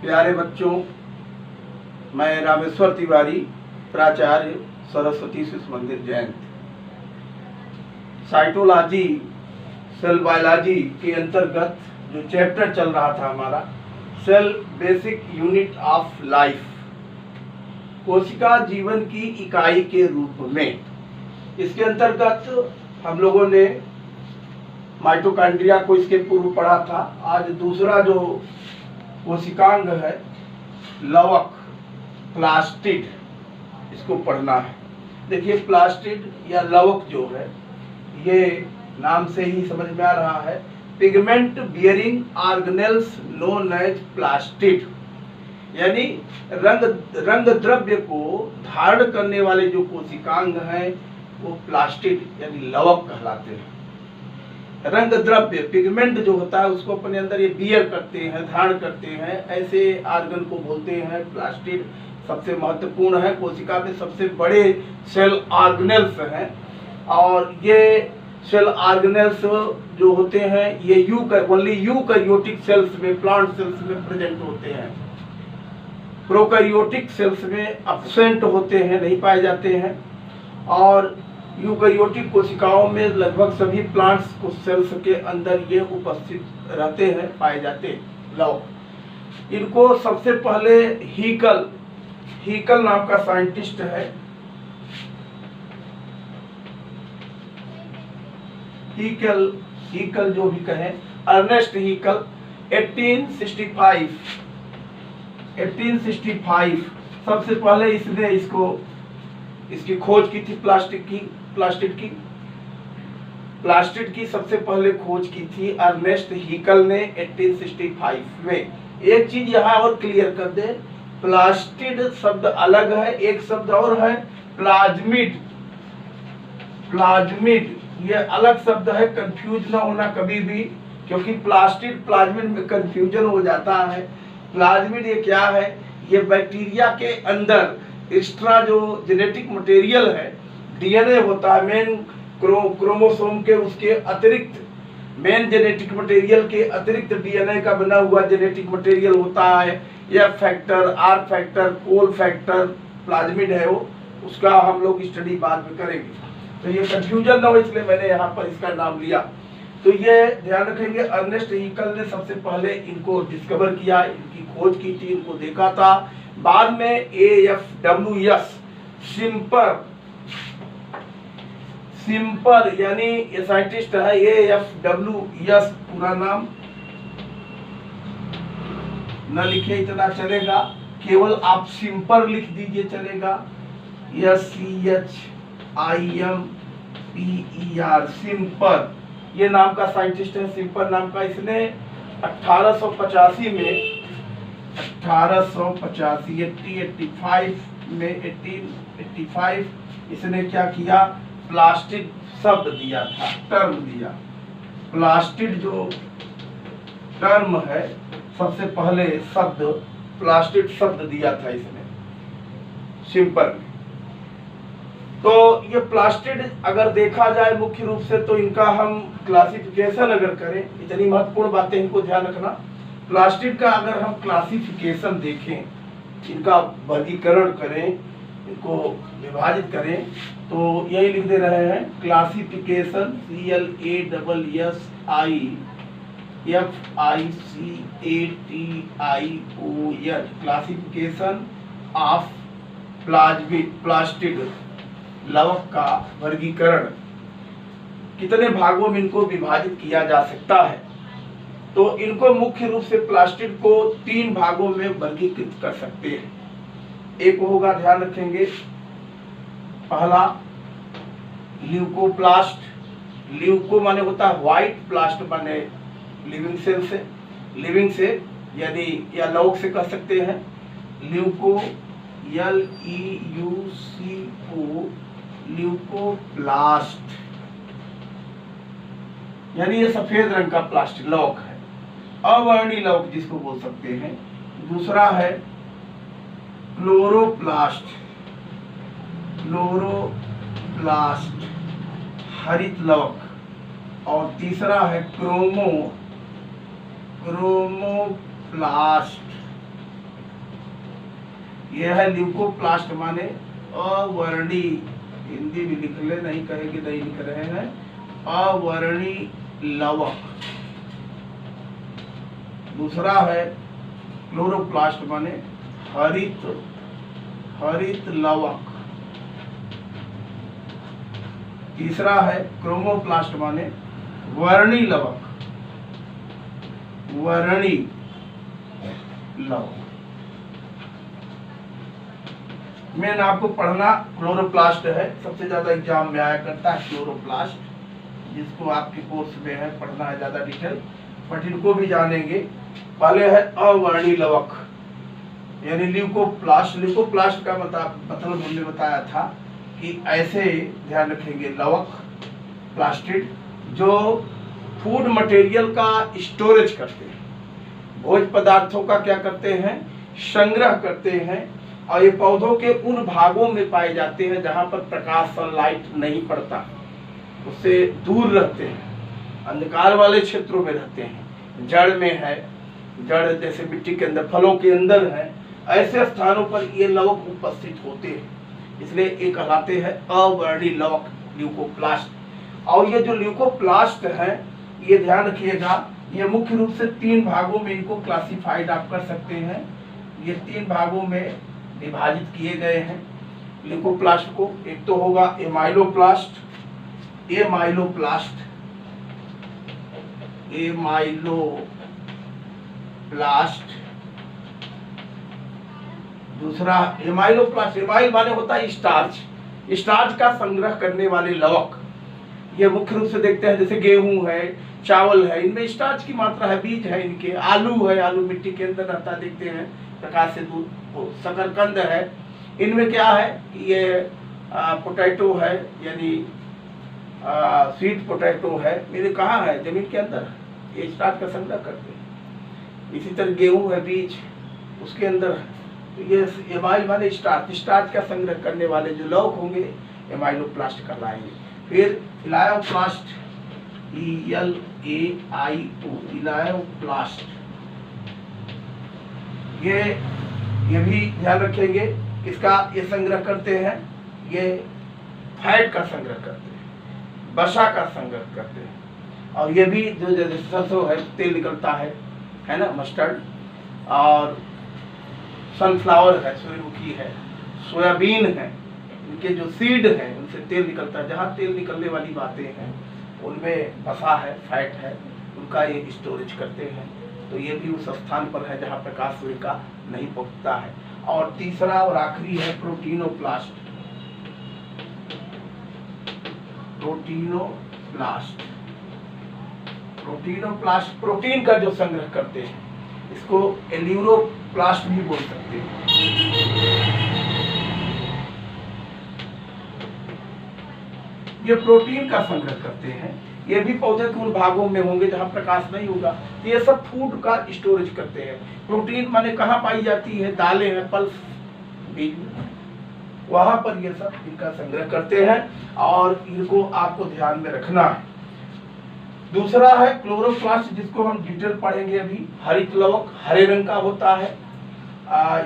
प्यारे बच्चों, मैं रामेश्वर तिवारी, प्राचार्य सरस्वती शिशु मंदिर जैन। साइटोलॉजी सेल बायोलॉजी के अंतर्गत जो चैप्टर चल रहा था हमारा, cell basic unit of life, कोशिका जीवन की इकाई के रूप में, इसके अंतर्गत हम लोगों ने माइटोकॉन्ड्रिया को इसके पूर्व पढ़ा था। आज दूसरा जो कोशिकांग है, लवक, प्लास्टिड, इसको पढ़ना है। देखिए, प्लास्टिड या लवक जो है, ये नाम से ही समझ में आ रहा है, pigment bearing organelles known as plastid, यानी रंग द्रव्य को धारण करने वाले जो कोशिकांग हैं वो प्लास्टिड यानी लवक कहलाते हैं। रंग द्रव्य, पिगमेंट जो होता है उसको अपने अंदर ये बियर करते हैं, धारण करते हैं, ऐसे ऑर्गन को बोलते हैं प्लास्टिड। सबसे महत्वपूर्ण है, कोशिका में सबसे बड़े सेल ऑर्गेनेल्स हैं, और ये सेल ऑर्गेनेल्स जो होते हैं ये ओनली यूकैरियोटिक सेल्स में, प्लांट सेल्स में प्रेजेंट होते हैं। प्रोकैरियोटिक सेल्स में एब्सेंट होते हैं, नहीं पाए जाते हैं, और यूकैरियोटिक कोशिकाओं में लगभग सभी प्लांट्स को सेल्स के अंदर ये उपस्थित रहते हैं, पाए जाते हैं लवक। इनको सबसे पहले हीकल नाम का साइंटिस्ट है, हीकल जो भी कहें, अर्नेस्ट हीकल, 1865 सबसे पहले इसने इसकी खोज की थी। प्लास्टिड की सबसे पहले खोज की थी अर्नेस्ट हीकल ने 1865 में। एक चीज यहाँ और क्लियर कर दे, प्लास्टिड शब्द अलग है, एक शब्द और है प्लाज्मिड, ये अलग शब्द है, कंफ्यूज ना होना कभी भी, क्योंकि प्लास्टिड प्लाज्मिड में कंफ्यूजन हो जाता है। प्लाज्मिड ये क्या है? ये बैक्टीरिया के अंदर एक्स्ट्रा जो जेनेटिक मटेरियल है, डीएनए होता है, मेन क्रोमोसोम के उसके अतिरिक्त, मेन जेनेटिक मटेरियल के अतिरिक्त डीएनए का बना हुआ जेनेटिक मटेरियल होता है। F factor, R factor, col factor, plasmid है वो, उसका हम लोग स्टडी बाद में करेंगे, तो ये कंफ्यूजन ना हो इसलिए मैंने यहाँ पर इसका नाम लिया। तो ये ध्यान रखेंगे, अर्नेस्ट हीकल ने सबसे पहले इनको डिस्कवर किया, इनकी खोज की थी, इनको देखा था। बाद में AFWS सिंपर यानी ये साइंटिस्ट है, AFWS पूरा नाम न लिखे इतना चलेगा, केवल आप सिंपर लिख दीजिए चलेगा, SCHIMPER, सिंपर, ये नाम का साइंटिस्ट है, सिंपर नाम का। इसने 1885 में 1885 इसने क्या किया, प्लास्टिड शब्द दिया था, टर्म दिया। प्लास्टिड जो टर्म है, सबसे पहले शब्द प्लास्टिड शब्द दिया था इसने सिंपल में। तो ये प्लास्टिड अगर देखा जाए मुख्य रूप से, तो इनका हम क्लासिफिकेशन अगर करें, इतनी महत्वपूर्ण बातें इनको ध्यान रखना। प्लास्टिड का अगर हम क्लासिफिकेशन देखें, इनका वर्गीकरण करें, इनको विभाजित करें, तो यही लिख दे रहे हैं, classification CLASSIFICATION, classification of plastid, लवक का वर्गीकरण, कितने भागों में इनको विभाजित किया जा सकता है। तो इनको मुख्य रूप से प्लास्टिड को 3 भागों में वर्गीकृत कर सकते हैं। एक होगा, ध्यान रखेंगे, पहला ल्यूकोप्लास्ट, ल्यूको माने होता है व्हाइट, प्लास्ट माने लिविंग सेल से, लिविंग से यानी या लवक से कह सकते हैं। ल्यूको, LEUCO, ल्यूकोप्लास्ट, यानी ये सफेद रंग का प्लास्टिक लवक है, अवर्णी लवक जिसको बोल सकते हैं। दूसरा है क्लोरोप्लास्ट, हरित लवक, और तीसरा है क्रोमोप्लास्ट, यह है ल्यूकोप्लास्ट माने अवर्णी, हिंदी भी लिख ले, नहीं कहेंगे नहीं लिख रहे हैं, अवर्णी लवक। दूसरा है क्लोरोप्लास्ट माने हरित लवक। तीसरा है क्रोमोप्लास्ट माने वर्णी लवक, वर्णी लवक। मेन आपको पढ़ना क्लोरोप्लास्ट है, सबसे ज्यादा एग्जाम में आया करता है क्लोरोप्लास्ट, जिसको आपके कोर्स में है पढ़ना है ज्यादा डिटेल, बट इनको भी जानेंगे। पहले है अवर्णी लवक यानी ल्यूकोप्लास्ट। ल्यूकोप्लास्ट का मतलब हमने बताया था कि ऐसे ध्यान रखेंगे लवक प्लास्टिड जो फूड मटेरियल का स्टोरेज करते हैं, भोज्य पदार्थों का क्या करते हैं, संग्रह करते हैं, और ये पौधों के उन भागों में पाए जाते हैं जहां पर प्रकाश सनलाइट नहीं पड़ता, उससे दूर रहते हैं, अंधकार वाले क्षेत्रों में रहते हैं, जड़ में है, जड़ जैसे मिट्टी के अंदर, फलों के अंदर है, ऐसे स्थानों पर ये लवक उपस्थित होते हैं, इसलिए ये कहलाते हैं अवर्णी लवक ल्यूकोप्लास्ट। और ये जो ल्यूकोप्लास्ट है ये ध्यान रखिएगा, ये मुख्य रूप से 3 भागों में इनको क्लासिफाइड आप कर सकते हैं। ये 3 भागों में विभाजित किए गए हैं ल्यूकोप्लास्ट को। एक तो होगा एमाइलोप्लास्ट, दूसरा एमाइलोप्लास्ट, एमाइल माने होता है स्टार्च, स्टार्च का संग्रह करने वाले लवक। ये मुख्य रूप से देखते हैं जैसे गेहूं है, चावल है, इनमें स्टार्च की मात्रा है, बीज है इनके, आलू है, आलू मिट्टी के अंदर रहता है, देखते हैं प्रकाश से दूर। शकरकंद है, इनमें क्या है कि ये पोटैटो है यानी स्वीट पोटैटो है, मेरे कहाँ है जमीन के अंदर, ये स्टार्च का संग्रह करते हैं। इसी तरह गेहूं है, बीज उसके अंदर है, तो ये एमाइल माने स्टार्च का संग्रह करने वाले जो लवक होंगे एमाइलोप्लास्ट कहलाएंगे। फिर इलायोप्लास्ट, ELAIO, इलायोप्लास्ट, ये भी ध्यान रखेंगे, इसका ये संग्रह करते हैं, ये फैट का संग्रह करते हैं, वसा का संग्रह करते हैं, और ये भी जो जैसे सरसों है तेल निकलता है ना, मस्टर्ड, और सनफ्लावर है, सूर्यमुखी है, सोयाबीन है, इनके जो सीड है उनसे तेल निकलता है। जहाँ तेल निकलने वाली बातें हैं उनमें वसा है, फैट है, उनका ये स्टोरेज करते हैं। तो ये भी उस स्थान पर है जहाँ प्रकाश सूर्य का नहीं पहुँचता है। और तीसरा और आखिरी है प्रोटीनोप्लास्ट, प्रोटीनोप्लास्ट प्रोटीन का जो संग्रह करते हैं, इसको एल्यूरोप्लास्ट भी बोल सकते हैं। ये प्रोटीन का संग्रह करते हैं, ये भी पौधे के उन भागों में होंगे जहां प्रकाश नहीं होगा, तो ये सब फूड का स्टोरेज करते हैं। प्रोटीन माने कहाँ पाई जाती है, दालें हैं, पल्स, बीज, वहां पर ये सब इनका संग्रह करते हैं, और इनको आपको ध्यान में रखना है। दूसरा है क्लोरोप्लास्ट, जिसको हम डिटेल पढ़ेंगे अभी। हरित लवक हरे रंग का होता है,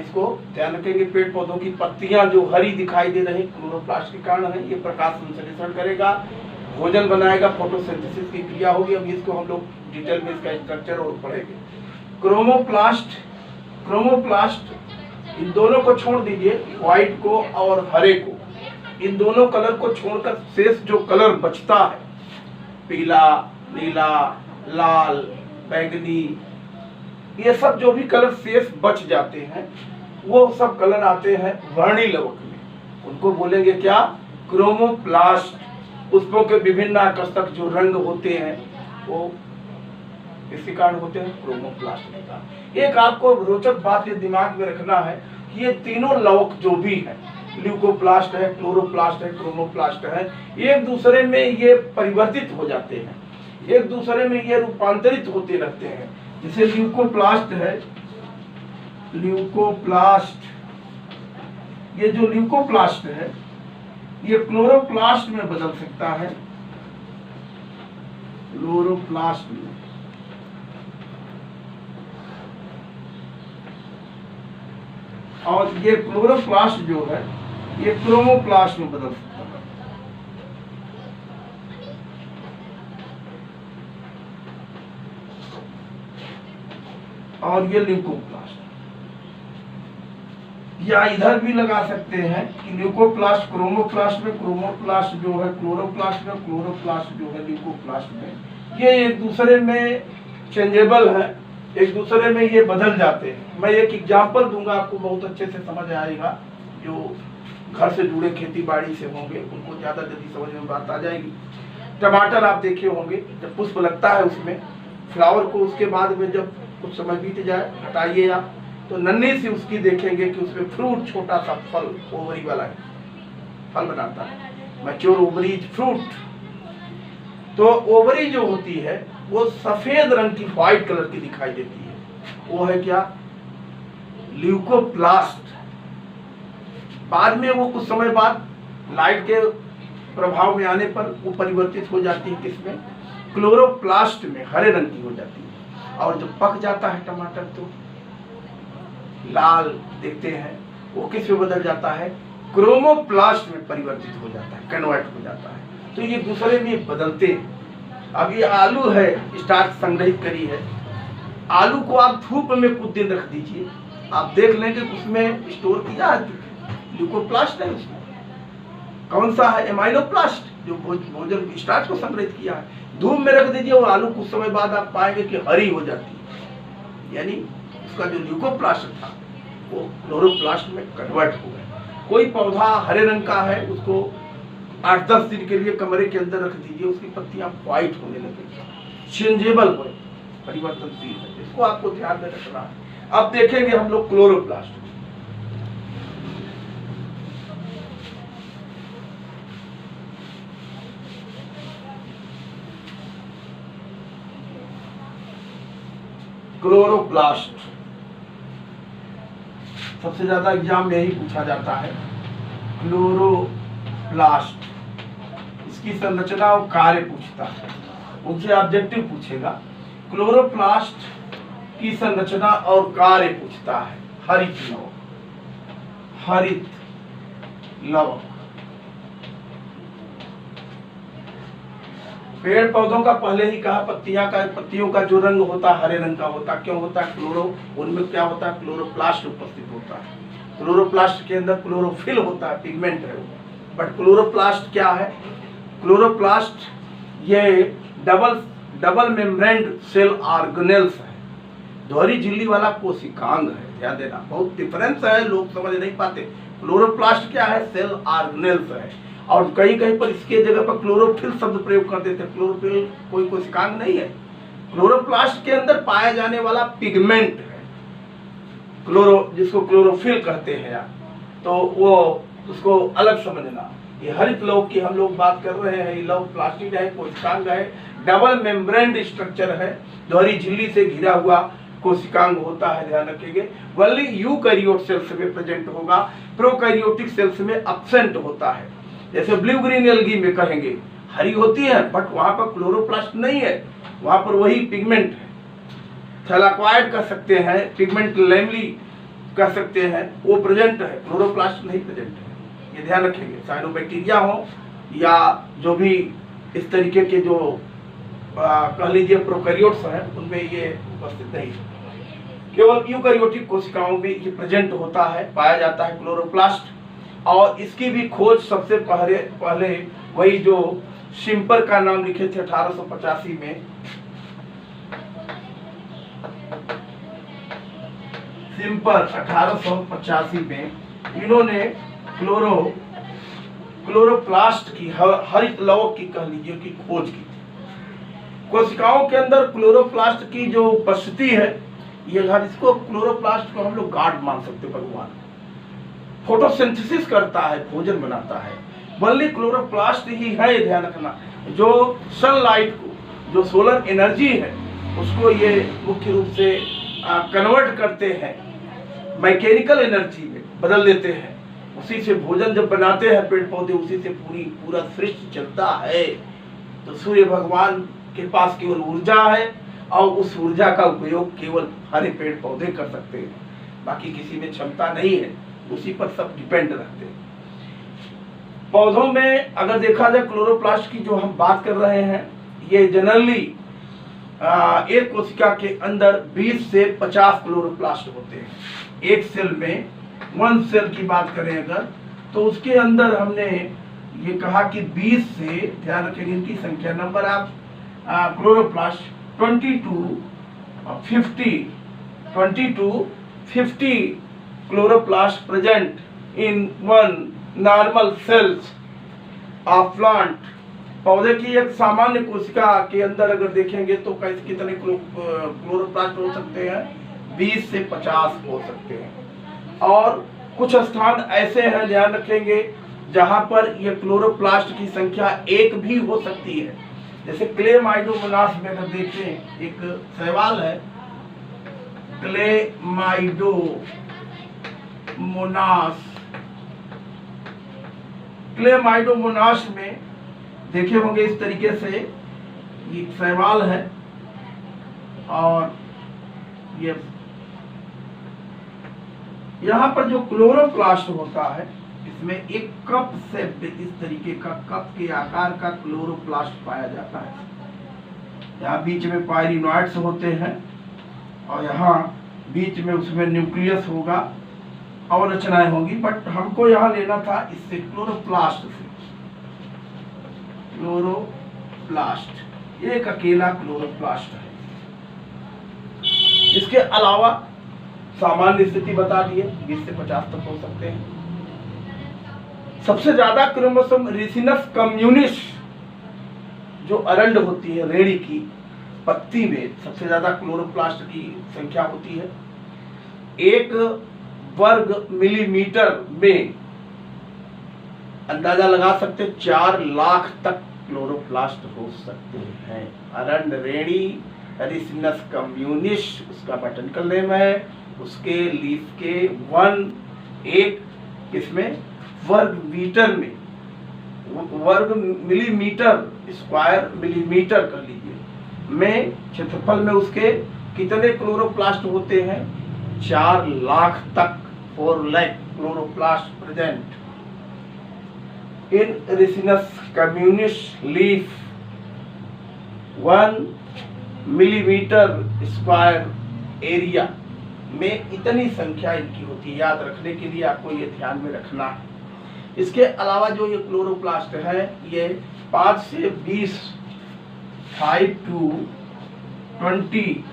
इसको ध्यान रखेंगे। पेड़ पौधों की पत्तियां जो हरी दिखाई दे रही क्लोरोप्लास्ट के कारण है, ये प्रकाश संश्लेषण करेगा, भोजन बनाएगा, फोटोसिंथेसिस की क्रिया होगी। अब इसको हम लोग डिटेल में इसका स्ट्रक्चर और पढ़ेंगे। क्रोमोप्लास्ट इन दोनों को छोड़ दीजिए, व्हाइट को और हरे को, इन दोनों कलर को छोड़कर शेष जो कलर बचता है, पीला, नीला, लाल, बैंगनी, ये सब जो भी कलर शेष बच जाते हैं वो सब कलर आते हैं वर्णी लवक में। उनको बोलेंगे क्या, क्रोमोप्लास्ट। पुष्पों के विभिन्न आकर्षक जो रंग होते हैं वो इसी कारण होते हैं क्रोमोप्लास्ट के कारण। एक आपको रोचक बात ये दिमाग में रखना है कि ये तीनों लवक जो भी है, ल्यूकोप्लास्ट है, क्लोरोप्लास्ट है, क्रोमोप्लास्ट है, एक दूसरे में ये परिवर्तित हो जाते हैं, एक दूसरे में ये रूपांतरित होते रहते हैं। जैसे ल्यूकोप्लास्ट है, ये जो ल्यूकोप्लास्ट है ये क्लोरोप्लास्ट में बदल सकता है, क्लोरोप्लास्ट में, और ये क्लोरोप्लास्ट जो है ये क्रोमोप्लास्ट में बदल सकता है। और ये ल्यूकोप्लास्ट, या इधर भी लगा सकते हैं कि ल्यूकोप्लास्ट क्रोमोप्लास्ट में, क्रोमोप्लास्ट जो है क्लोरोप्लास्ट में, क्लोरोप्लास्ट जो है ल्यूकोप्लास्ट में। ये एक दूसरे में चेंजेबल है, एक दूसरे में ये बदल जाते हैं। मैं एक एग्जांपल दूंगा, आपको बहुत अच्छे से समझ आएगा। जो घर से जुड़े खेती बाड़ी से होंगे उनको ज़्यादा जल्दी समझ में बात आ जाएगी। टमाटर आप देखे होंगे, जब पुष्प लगता है उसमें फ्लावर को, उसके बाद में जब कुछ समय बीत जाए हटाइए आप, तो नन्ही सी उसकी देखेंगे कि उसमें फ्रूट, छोटा सा फल ओवरी वाला है, फल बनाता है, मैच्योर ओवरीज फ्रूट। तो ओवरी जो होती है वो सफेद रंग की, व्हाइट कलर की दिखाई देती है। वो है क्या? ल्यूकोप्लास्ट। बाद में वो कुछ समय बाद लाइट के प्रभाव में आने पर वो परिवर्तित हो जाती है किसमें? क्लोरोप्लास्ट में, हरे रंग की हो जाती है। और जब पक जाता है टमाटर तो लाल देखते हैं, वो किस में बदल जाता है? क्रोमोप्लास्ट में परिवर्तित हो जाता है, कन्वर्ट हो जाता है। तो ये दूसरे में बदलते हैं। अब ये आलू है, स्टार्च संग्रहित करी है, आलू को आप धूप में कुछ दिन रख दीजिए, आप देख लेंगे उसमें स्टोर किया है ल्यूकोप्लास्ट है, उसमें कौन सा है? एमाइलोप्लास्ट, जो भोजन स्टार्च को संग्रहित किया है। धूप में रख दीजिए, वो आलू कुछ समय बाद आप पाएंगे कि हरी हो जाती है, यानी उसका जो ल्यूकोप्लास्ट था वो क्लोरोप्लास्ट में कन्वर्ट हो गया। कोई पौधा हरे रंग का है, उसको 8-10 दिन के लिए कमरे के अंदर रख दीजिए, उसकी पत्तियां व्हाइट होने लगेगी, चेंजेबल हो, परिवर्तनशील है। इसको आपको ध्यान में रखना है। अब देखेंगे हम लोग क्लोरोप्लास्ट। क्लोरोप्लास्ट सबसे ज्यादा एग्जाम में यही पूछा जाता है, क्लोरोप्लास्ट। इसकी संरचना और कार्य पूछता है, उनसे ऑब्जेक्टिव पूछेगा। क्लोरोप्लास्ट की संरचना और कार्य पूछता है। हरित लवक, हरित लवक। पेड़ पौधों का पहले ही कहा, पत्तियों का जो रंग होता है हरे रंग का होता है। क्यों होता है? क्लोरो, उनमें क्या होता है? क्लोरोप्लास्ट उपस्थित होता है। क्लोरोप्लास्ट के अंदर क्लोरोफिल होता है, पिगमेंट है वो। बट क्लोरोप्लास्ट क्या है? क्लोरोप्लास्ट ये डबल मेम्ब्रेन सेल ऑर्गेनेल्स है, दोहरी झिल्ली वाला कोशिकांग है। ध्यान देना, बहुत डिफरेंस है, लोग समझ नहीं पाते। क्लोरोप्लास्ट क्या है? सेल ऑर्गेनेल्स है। और कहीं कहीं पर इसके जगह पर क्लोरोफिल शब्द प्रयोग कर देते हैं। क्लोरोफिल कोई कोशिकांग नहीं है, क्लोरोप्लास्ट के अंदर पाया जाने वाला पिगमेंट है, जिसको क्लोरोफिल कहते हैं यार, तो वो उसको अलग समझना। ये हरित लवक की हम लोग बात कर रहे हैं। ये लवक प्लास्टिड है, कोशिकांग है, डबल मेम्ब्रेन स्ट्रक्चर है, दोहरी झिल्ली से घिरा हुआ कोशिकांग होता है, ध्यान रखेंगे। वनली यूकैरियोट सेल्स में प्रेजेंट होगा, प्रोकैरियोटिक सेल्स में एब्सेंट होता है। जैसे ब्लू ग्रीन एल्गी में कहेंगे हरी होती है, बट वहां पर क्लोरोप्लास्ट नहीं है, वहां पर वही पिगमेंट है। थैलाक्वाइड कह सकते हैं, पिगमेंट लैमली कह सकते हैं, वो प्रेजेंट है, क्लोरोप्लास्ट नहीं प्रेजेंट है। ये ध्यान रखेंगे। साइनोबैक्टीरिया हो या जो भी इस तरीके के जो कह लीजिए प्रोकैरियोट्स हैं, उनमें ये उपस्थित नहीं है। केवल यूकैरियोटिक कोशिकाओं में ये प्रेजेंट होता है, पाया जाता है क्लोरोप्लास्ट। और इसकी भी खोज सबसे पहले वही जो शिम्पर का नाम लिखे थे 1885 में, शिम्पर 1885 में इन्होंने क्लोरोप्लास्ट की, हरित लवक की कह लीजिए की खोज की। कोशिकाओं के अंदर क्लोरोप्लास्ट की जो उपस्थिति है, ये इसको क्लोरोप्लास्ट को हम लोग गॉड मान सकते हैं, भगवान। फोटोसिंथेसिस करता है, भोजन बनाता है, वनली क्लोरोप्लास्ट ही है। ध्यान रखना, जो सनलाइट को, जो सोलर एनर्जी है, उसको ये मुख्य रूप से कन्वर्ट करते हैं, मैकेनिकल एनर्जी में बदल देते हैं। उसी से भोजन जब बनाते हैं पेड़ पौधे, उसी से पूरा सृष्टि चलता है। तो सूर्य भगवान के पास केवल ऊर्जा है, और उस ऊर्जा का उपयोग केवल हरे पेड़ पौधे कर सकते हैं। बाकी किसी में क्षमता नहीं है, उसी पर सब डिपेंड रहते हैं। पौधों में अगर देखा जाए क्लोरोप्लास्ट की जो हम बात कर रहे हैं, ये जनरली एक कोशिका के अंदर 20 से 50 क्लोरोप्लास्ट होते हैं। एक सेल में 1 सेल की बात करें अगर, तो उसके अंदर हमने ये कहा कि 20 से, ध्यान रखेंगे इनकी संख्या, number of chloroplast 20 to 50 chloroplast present in 1 normal sales of plant. पौधे की एक सामान्य कोशिका के अंदर अगर देखेंगे तो कैसे कितने क्लोरोप्लास्ट हो सकते हैं, 20 से 50 हो सकते हैं। और कुछ स्थान ऐसे हैं, ध्यान रखेंगे, जहां पर ये क्लोरोप्लास्ट की संख्या 1 भी हो सकती है। जैसे क्लेमाइडोमोनास में अगर देखें, एक सवाल है, क्लेमाइडोमोनास में देखे होंगे इस तरीके से, ये सवाल है, और ये यहाँ पर जो क्लोरोप्लास्ट होता है, इसमें एक कप से इस तरीके का कप के आकार का क्लोरोप्लास्ट पाया जाता है। यहाँ बीच में पायरिनॉइड्स होते हैं और यहाँ बीच में उसमें न्यूक्लियस होगा और रचनाएं होंगी, बट हमको यहाँ लेना था इससे क्लोरोप्लास्ट से। क्लोरोप्लास्ट एक अकेला क्लोरोप्लास्ट है। इसके अलावा सामान्य स्थिति बता दिए, 20 से 50 तक हो सकते हैं। सबसे ज्यादा क्रोमोसोम रिसिनस कम्युनिस जो अरंड होती है, रेड़ी की पत्ती में सबसे ज्यादा क्लोरोप्लास्ट की संख्या होती है। 1 वर्ग मिलीमीटर में अंदाजा लगा सकते 4 लाख तक क्लोरोप्लास्ट हो सकते हैं। अरंड रेडी रिसिनस कम्युनिस उसका बॉटनिकल नेम है, उसके लीफ के 1 किसमें वर्ग मीटर में, वर्ग मिलीमीटर, स्क्वायर मिलीमीटर कर लीजिए, में क्षेत्रफल में उसके कितने क्लोरोप्लास्ट होते हैं, 4 लाख तक, 4 lakh chloroplast present in Ricinus communis leaf 1 millimetre square area में इतनी संख्या इनकी होती है। याद रखने के लिए आपको ये ध्यान में रखना है। इसके अलावा जो ये क्लोरोप्लास्ट है, ये 5 से 20, 5 to 20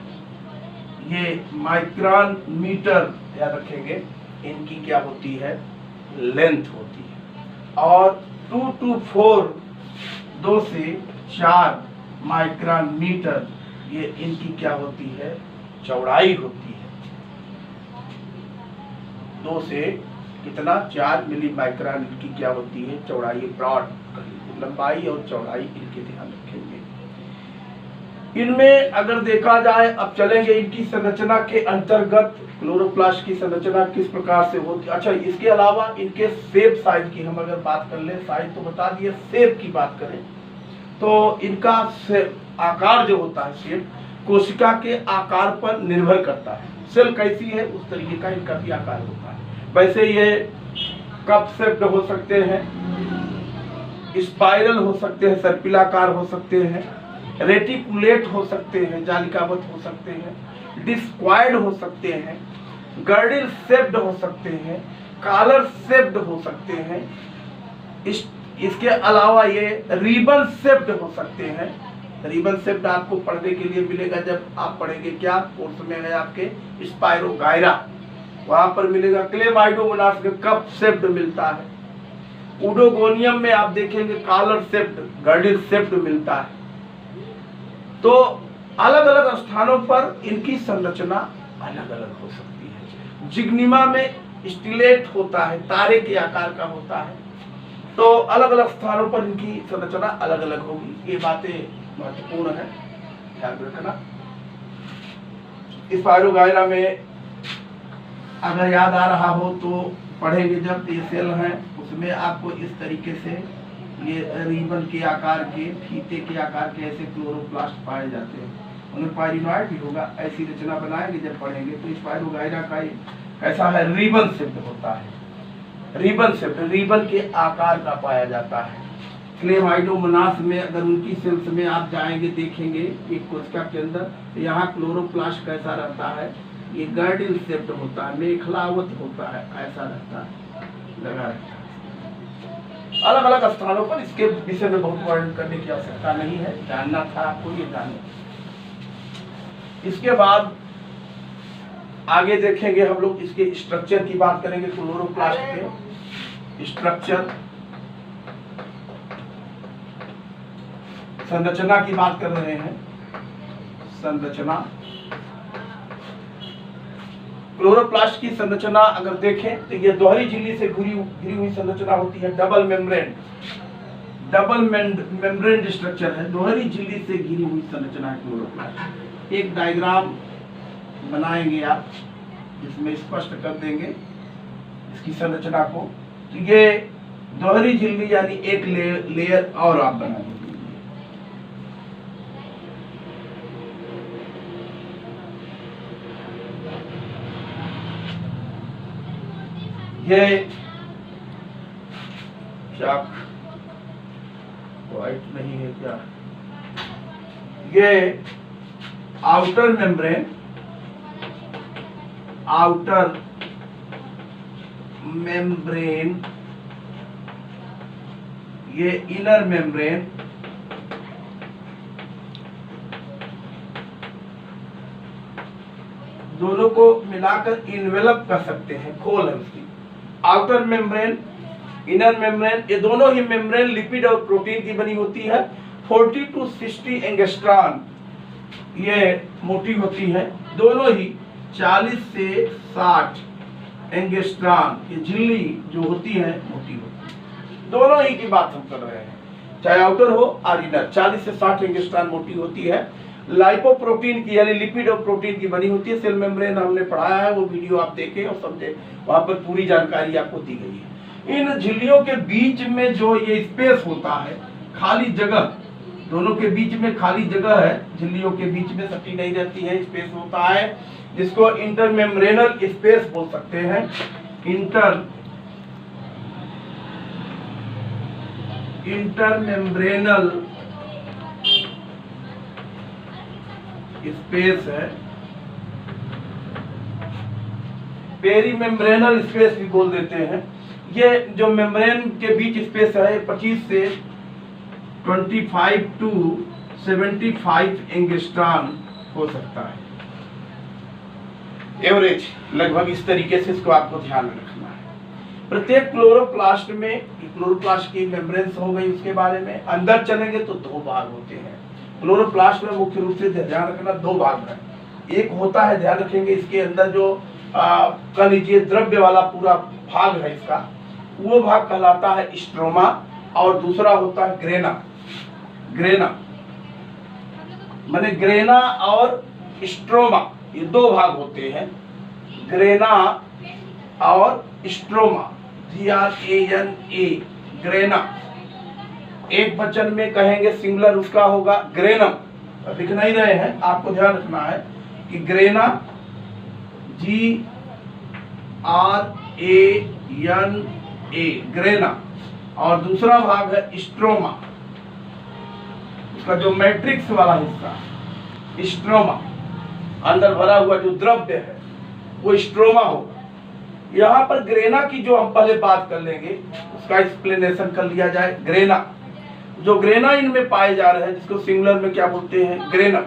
ये माइक्रोन मीटर, याद रखेंगे, इनकी क्या होती है, लेंथ होती है। और 2 to 4, 2 से 4 माइक्रोन मीटर ये इनकी क्या होती है, चौड़ाई होती है। 2 से कितना, 4 मिली माइक्रोन इनकी क्या होती है, चौड़ाई, ब्रॉड कर लीजिए, लंबाई और चौड़ाई इनके ध्यान रखेंगे। इनमें अगर देखा जाए, अब चलेंगे इनकी संरचना के अंतर्गत, क्लोरोप्लास्ट की संरचना किस प्रकार से होती है। अच्छा, इसके अलावा इनके शेप साइज की हम अगर बात कर ले, साइज तो बता दिए, शेप की बात करें तो इनका आकार जो होता है, शेप कोशिका के आकार पर निर्भर करता है। सेल कैसी है उस तरीके का इनका भी आकार होता है। वैसे ये कप शेप्ड हो सकते हैं, स्पाइरल हो सकते हैं, सर्पिलाकार हो सकते हैं, रेटिकुलेट हो सकते हैं, जालिकावत हो सकते हैं, डिस्क्वायर्ड हो सकते हैं, गर्डिल शेप्ड हो सकते हैं, कॉलर शेप्ड हो सकते हैं। इसके अलावा ये रिबन शेप्ड हो सकते हैं। रिबन शेप्ड आपको पढ़ने के लिए मिलेगा जब आप पढ़ेंगे, क्या कोर्स में है आपके, स्पाइरोगायरा, वहां पर मिलेगा। क्लेमाइडोमोनास में कप शेप्ड मिलता है। उडोगोनियम में आप देखेंगे कॉलर शेप्ड, गर्डिल शेप्ड मिलता है। तो अलग अलग स्थानों पर इनकी संरचना अलग अलग हो सकती है। जिग्निमा में स्टिलेट होता है, तारे के आकार का होता है। तो अलग अलग स्थानों पर इनकी संरचना अलग अलग होगी। ये बातें महत्वपूर्ण है, ध्यान रखना। स्पाइरोगायरा में अगर याद आ रहा हो तो पढ़ेंगे जब, ये सेल हैं, उसमें आपको इस तरीके से ये रिबन के आकार के, फीते के आकार के ऐसे क्लोरोप्लास्ट पाए जाते हैं। उनमें पायरिनॉइड भी होगा। ऐसी रचना बनाएंगे जब पढ़ेंगे तो स्पाइरोगाइरा का कैसा है, रिबन शेप्ड होता है। रिबन शेप्ड, रिबन के आकार का पाया जाता है। क्लेमाइडोमोनास में अगर उनकी सेल्स में आप जाएंगे देखेंगे एक कोशिका के अंदर, यहाँ क्लोरोप्लास्ट कैसा रहता है, ये गर्डिल शेप्ड होता है, मेखलावत होता है, ऐसा रहता है, लगा रहता है। अलग अलग स्थानों पर इसके विषय में बहुत वर्णन करने की आवश्यकता नहीं है, जानना था आपको ये जाने। इसके बाद आगे देखेंगे हम लोग इसके स्ट्रक्चर की बात करेंगे। क्लोरोप्लास्ट के स्ट्रक्चर, संरचना की बात कर रहे हैं। संरचना, क्लोरोप्लास्ट की संरचना अगर देखें तो ये दोहरी झिल्ली से घिरी हुई संरचना होती है। डबल मेम्ब्रेन स्ट्रक्चर है, दोहरी झिल्ली से घिरी हुई संरचना है क्लोरोप्लास्ट। एक डायग्राम बनाएंगे आप जिसमें स्पष्ट कर देंगे इसकी संरचना को। तो ये दोहरी झिल्ली यानी एक लेयर और आप बनाएंगे। ये चाक वाइट नहीं है क्या, ये आउटर मेम्ब्रेन, ये इनर मेम्ब्रेन, दोनों को मिलाकर इन्वेलप कर सकते हैं, खोल है उसकी। आउटर मेम्ब्रेन, इनर मेम्ब्रेन, ये दोनों ही मेम्ब्रेन लिपिड और प्रोटीन की बनी होती है। 40 to 60 एंगस्ट्रॉन ये मोटी होती है। दोनों ही 40 से 60 एंगस्ट्रॉन ये झिल्ली जो होती है मोटी होती है। दोनों ही की बात हम कर रहे हैं, चाहे आउटर हो और इनर। 40 से 60 एंगस्ट्रॉन मोटी होती है। लाइपोप्रोटीन की यानी लिपिड और प्रोटीन की बनी होती है। सेल मेम्ब्रेन हमने पढ़ाया है, वो वीडियो आप देखें और समझे, वहां पर पूरी जानकारी आपको दी गई है। इन झिल्लियों के बीच में जो ये स्पेस होता है, खाली जगह, दोनों के बीच में खाली जगह है, झिल्लियों के बीच में सटी नहीं रहती है, स्पेस होता है, जिसको इंटरमेम्ब्रेनल स्पेस बोल सकते हैं। इंटरमेम्ब्रेनल स्पेस है, पेरीमेम्ब्रेनल स्पेस भी बोल देते हैं। ये जो मेम्ब्रेन के बीच स्पेस है 25 से 25 to 75 एंगस्ट्रॉन हो सकता है, एवरेज लगभग इस तरीके से इसको आपको ध्यान में रखना है। प्रत्येक क्लोरोप्लास्ट में, क्लोरोप्लास्ट की मेम्ब्रेन्स हो गई, उसके बारे में अंदर चलेंगे तो दो भाग होते हैं। क्लोरोप्लास्ट में मुख्य रूप से ध्यान रखना दो भाग है। एक होता है, ध्यान रखेंगे, इसके अंदर जो कह लीजिए द्रव्य वाला पूरा भाग है इसका, वो भाग कहलाता है स्ट्रोमा, और दूसरा होता है ग्रेना माने ग्रेना और स्ट्रोमा, ये दो भाग होते हैं, ग्रेना और स्ट्रोमा, GRANA, ग्रेना। एक वचन में कहेंगे सिंगुलर उसका होगा ग्रेनम, लिख नहीं रहे हैं, आपको ध्यान रखना है कि ग्रेना GRANA ग्रेना, और दूसरा भाग है स्ट्रोमा, उसका जो मैट्रिक्स वाला हिस्सा स्ट्रोमा, अंदर भरा हुआ जो द्रव्य है वो स्ट्रोमा होगा। यहाँ पर ग्रेना की जो हम पहले बात कर लेंगे, उसका एक्सप्लेनेशन कर लिया जाए। ग्रेना, जो ग्रेना इनमें पाए जा रहे हैं, जिसको सिंगुलर में क्या बोलते हैं, ग्रेनम,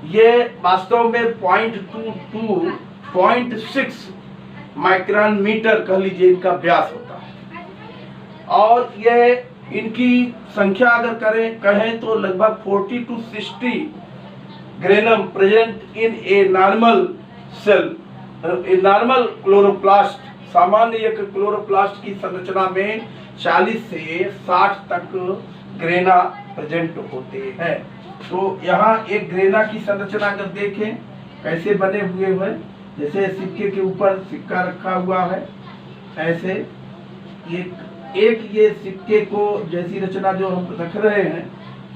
ये वास्तव में 0.22 0.6 माइक्रोन मीटर कह लीजिए इनका व्यास होता है। और ये इनकी संख्या अगर कहें तो लगभग 40 to 60 granum present in a normal cell, a normal chloroplast. सामान्य एक क्लोरोप्लास्ट की संरचना में 40 से 60 तक ग्रेना प्रेजेंट होते हैं। तो यहाँ एक ग्रेना की संरचना अगर देखें कैसे बने हुए हैं, जैसे सिक्के के ऊपर सिक्का रखा हुआ है, ऐसे एक ये सिक्के को जैसी रचना जो हम रख रहे हैं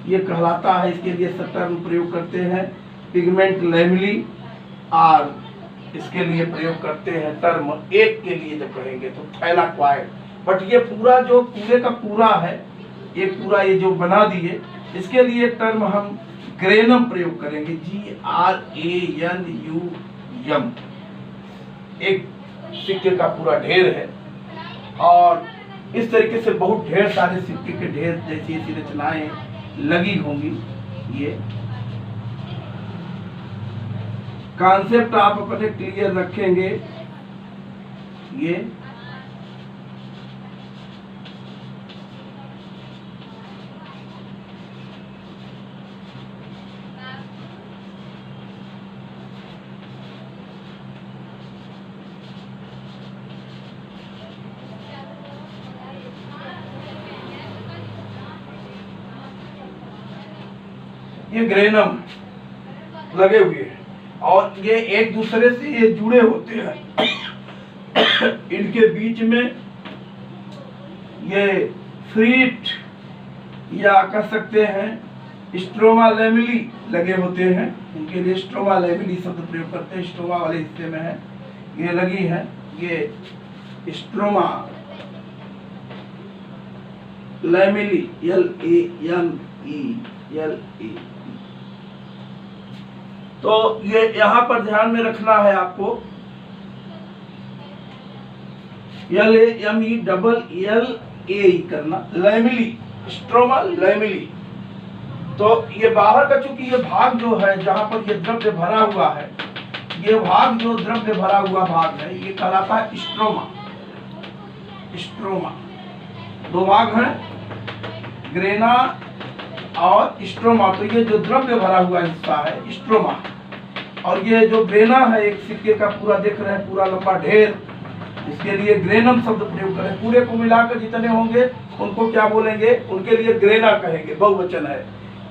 ये कहलाता है, इसके लिए शब्द प्रयोग करते हैं पिगमेंट लैमेली और इसके लिए प्रयोग करते हैं टर्म एक के लिए जब कहेंगे तो थैलाक्वाइड। बट ये पूरा जो पूरे का पूरा है, ये पूरा ये जो बना दिए, इसके लिए टर्म हम ग्रेनम प्रयोग करेंगे, GRANUM। एक सिक्के का पूरा ढेर है और इस तरीके से बहुत ढेर सारे सिक्के के ढेर जैसी ऐसी रचनाएं लगी होंगी। ये कॉन्सेप्ट आप अपने क्लियर रखेंगे। ये ग्रेनम लगे हुए हैं और ये एक दूसरे से ये जुड़े होते हैं। इनके बीच में ये फ्रीट या कह सकते हैं स्ट्रोमा लैमेली लगे होते हैं। इनके लिए स्ट्रोमा लैमेली शब्द प्रयोग करते हैं, स्ट्रोमा वाले हिस्से में है ये लगी है, ये स्ट्रोमा लैमेली LAMELE। तो ये यहाँ पर ध्यान में रखना है आपको, LAMELLE करना, लैमेली, स्ट्रोमा लैमेली। तो ये बाहर का चूंकि ये भाग जो है जहां पर ये द्रव्य भरा हुआ है, ये भाग जो द्रव्य भरा हुआ भाग है ये कहलाता है स्ट्रोमा। स्ट्रोमा दो भाग हैं, ग्रेना और स्ट्रोमा। तो ये जो द्रव्य भरा हुआ हिस्सा है स्ट्रोमा, और ये जो ग्रेना है एक सिक्के का पूरा देख रहे हैं पूरा लंबा ढेर, इसके लिए ग्रेनम शब्द प्रयोग करें। पूरे को मिलाकर जितने होंगे उनको क्या बोलेंगे, उनके लिए ग्रेना कहेंगे, बहुवचन है।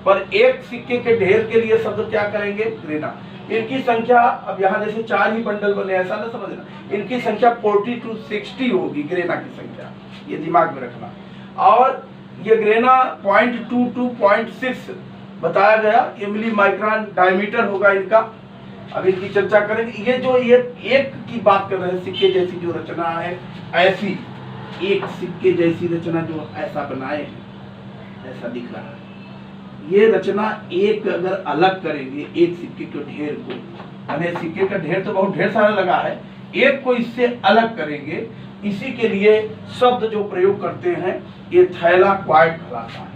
पर एक सिक्के के ढेर के लिए शब्द क्या करेंगे, ग्रेना। इनकी संख्या अब यहाँ जैसे 4 ही बंडल बने ऐसा ना समझना, इनकी संख्या 40 to 60 होगी ग्रेना की संख्या, ये दिमाग में रखना। और ये ग्रेना 0.2 to 0.6 बताया गया, ये मिली माइक्रोन डायमीटर होगा इनका। अब इनकी चर्चा करेंगे। ये जो ये एक की बात कर रहे हैं, सिक्के जैसी जो रचना है, ऐसी एक सिक्के जैसी रचना जो ऐसा बनाए हैं, ऐसा दिख रहा है, ये रचना एक अगर अलग करेंगे एक सिक्के के ढेर को, यानी सिक्के का ढेर तो बहुत ढेर सारा लगा है, एक को इससे अलग करेंगे, इसी के लिए शब्द जो प्रयोग करते हैं ये थैलाक्वाइड कहलाता है।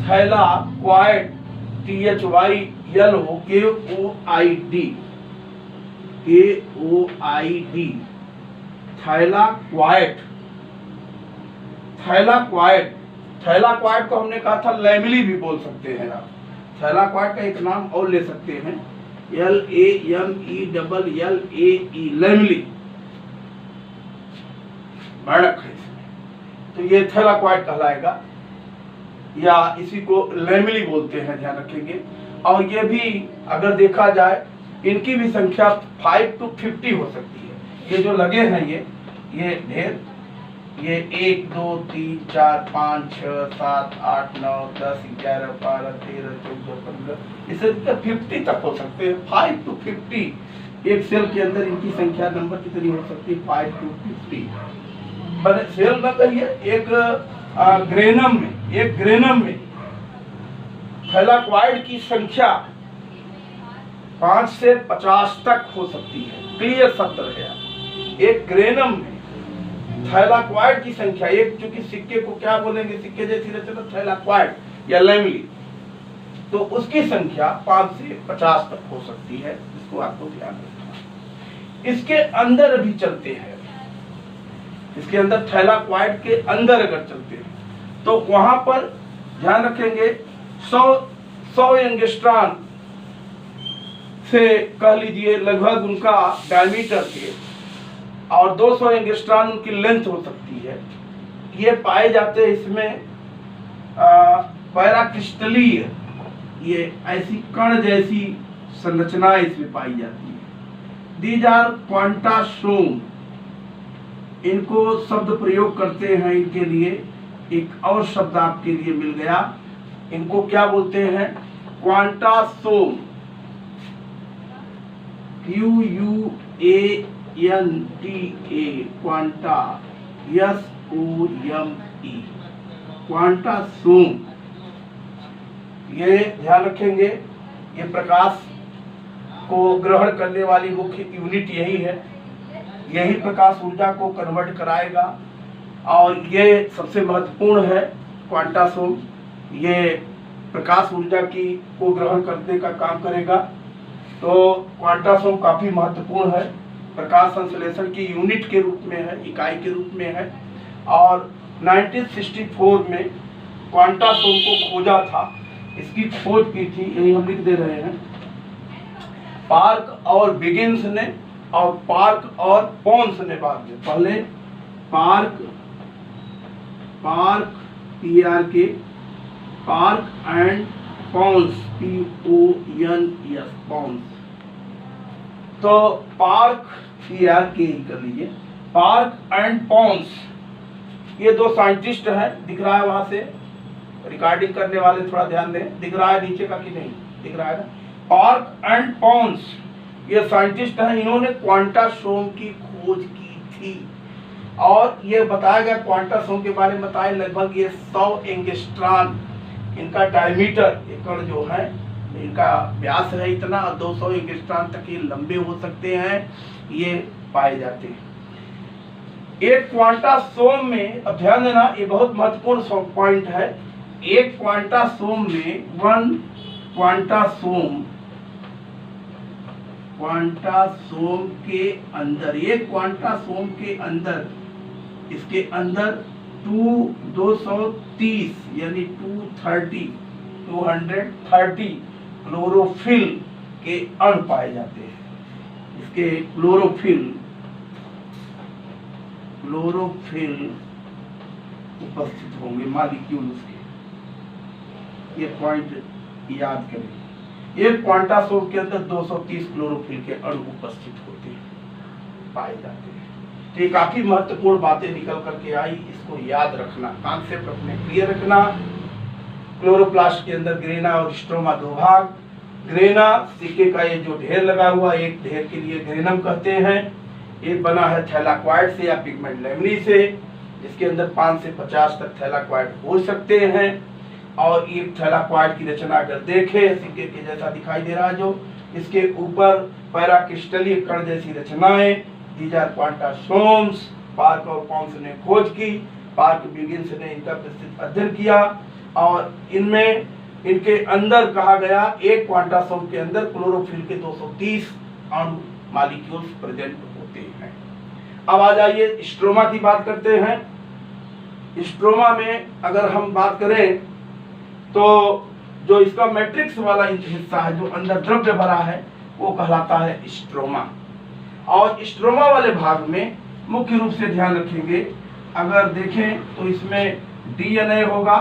Thylakoid, THYLOKOID, thylakoid. Thylakoid, thylakoid को हमने कहा था लैमेली भी बोल सकते हैं आप। थैलाक्वाइड का एक नाम और ले सकते हैं, LAMELLE, लैमेली, मेंढक है इसमें, तो ये थैलाक्वाइड कहलाएगा, या इसी को लैमेली बोलते हैं, ध्यान रखेंगे। और ये भी अगर देखा जाए इनकी भी संख्या 5 to 50 हो सकती है। ये जो लगे हैं ये ढेर, ये 1 2 3 4 5 6 7 8 9 10 11 12 13 14 15, इसे 50 तक हो सकते हैं। 5 to 50 एक सेल के अंदर इनकी संख्या नंबर कितनी हो सकती है, 5 to 50। सेल न कहिए, एक ग्रेनम में थैलाक्वाइड की संख्या 5 से 50 तक हो सकती है, क्लियर शब्द है। एक ग्रेनम में थैलाक्वाइड की संख्या, एक चूंकि सिक्के को क्या बोलेंगे, सिक्के जैसी रचना थैलाक्वाइड या लैमेली, तो उसकी संख्या 5 से 50 तक हो सकती है, इसको आपको ध्यान रखना। इसके अंदर भी चलते हैं, इसके अंदर थैलाक्वाइड के अंदर अगर चलते हैं तो वहां पर ध्यान रखेंगे 100 एंगस्ट्रॉन से कह लीजिए लगभग उनका डायमीटर के, और 200 एंगस्ट्रॉन उनकी लेंथ हो सकती है। ये पाए जाते हैं इसमें पैराक्रिस्टलीय, ये ऐसी कण जैसी संरचनाएं इसमें पाई जाती है। दीज आर क्वांटासोम, इनको शब्द प्रयोग करते हैं इनके लिए एक और शब्द आपके लिए मिल गया, इनको क्या बोलते हैं? Quantasome, QUANTA, quanta, SOME, quantasome. ये ध्यान रखेंगे, ये प्रकाश को ग्रहण करने वाली मुख्य यूनिट यही है, यही प्रकाश ऊर्जा को कन्वर्ट कराएगा और ये सबसे महत्वपूर्ण है क्वांटासोम। ये प्रकाश ऊर्जा की को ग्रहण करने का काम करेगा। तो क्वांटासोम काफी महत्वपूर्ण है, प्रकाश संश्लेषण की यूनिट के रूप में है, इकाई के रूप में है। और 1964 में क्वांटासोम को खोजा था, इसकी खोज की थी, यही हम लिख दे रहे हैं, पार्क और बिगिंस ने, और पार्क और पोन्स ने बाद में। पहले Park PRK, Park and Pons, PONS, Pons. तो पार्क PRK कर लीजिए, पार्क एंड पोन्स, ये दो साइंटिस्ट हैं, दिख रहा है वहां से, रिकॉर्डिंग करने वाले थोड़ा ध्यान दें, दिख रहा है नीचे का कि नहीं दिख रहा है ना? पार्क एंड पोन्स ये साइंटिस्ट हैं, इन्होंने क्वांटासोम की खोज की थी और ये बताया गया क्वांटासोम के बारे में बताया, लगभग ये 100 एंगस्ट्रॉन इनका डायमीटर, ये कण जो है इनका व्यास है इतना, 200 एंगस्ट्रॉन तक ये लंबे हो सकते हैं, ये पाए जाते हैं। एक क्वांटासोम में, अब ध्यान देना, ये बहुत महत्वपूर्ण पॉइंट है, एक क्वांटासोम में, वन क्वांटासोम के अंदर, एक क्वांटासोम के अंदर, इसके अंदर 230 यानी 230 क्लोरोफिल के अणु पाए जाते हैं। इसके क्लोरोफिल उपस्थित होंगे, मॉलिक्यूल उसके, ये पॉइंट याद करें। एक क्वांटासोम के अंदर 230 क्लोरोफिल के अणु उपस्थित होते हैं, पाए जाते हैं। तो ये काफी महत्वपूर्ण बातें निकल करके आई, इसको याद रखना, कॉन्सेप्ट अपने क्लियर रखना। क्लोरोप्लास्ट के अंदर ग्रेना और स्ट्रोमा दो भाग। ग्रेना सिक्के का ये जो ढेर लगा हुआ, एक ढेर के लिए ग्रेनम कहते हैं। एक बना है थैलाक्वाइड से या पिगमेंट लैमिनी से, जिसके अंदर 5 से 50 तक थैलाक्वाइड हो सकते हैं। और एक थैलाक्वाइड की रचना अगर देखें, सिक्के के जैसा दिखाई दे रहा है, जो इसके ऊपर पैराक्रिस्टलीय कण जैसी रचनाएं, दीज आर क्वांटासोम्स। पार्क और पोन्स ने खोज की, पार्क बिगिंस ने इनका विस्तृत अध्ययन किया और इनमें, इनके अंदर कहा गया, एक क्वांटासोम के अंदर क्लोरोफिल के 230 अणु मॉलिक्यूल्स प्रेजेंट होते हैं। अब आ जाइए स्ट्रोमा की बात करते हैं। स्ट्रोमा में अगर हम बात करें तो जो इसका मैट्रिक्स वाला हिस्सा है, जो अंदर द्रव्य भरा है, वो कहलाता है स्ट्रोमा। और स्ट्रोमा वाले भाग में मुख्य रूप से ध्यान रखेंगे, अगर देखें तो इसमें डीएनए होगा,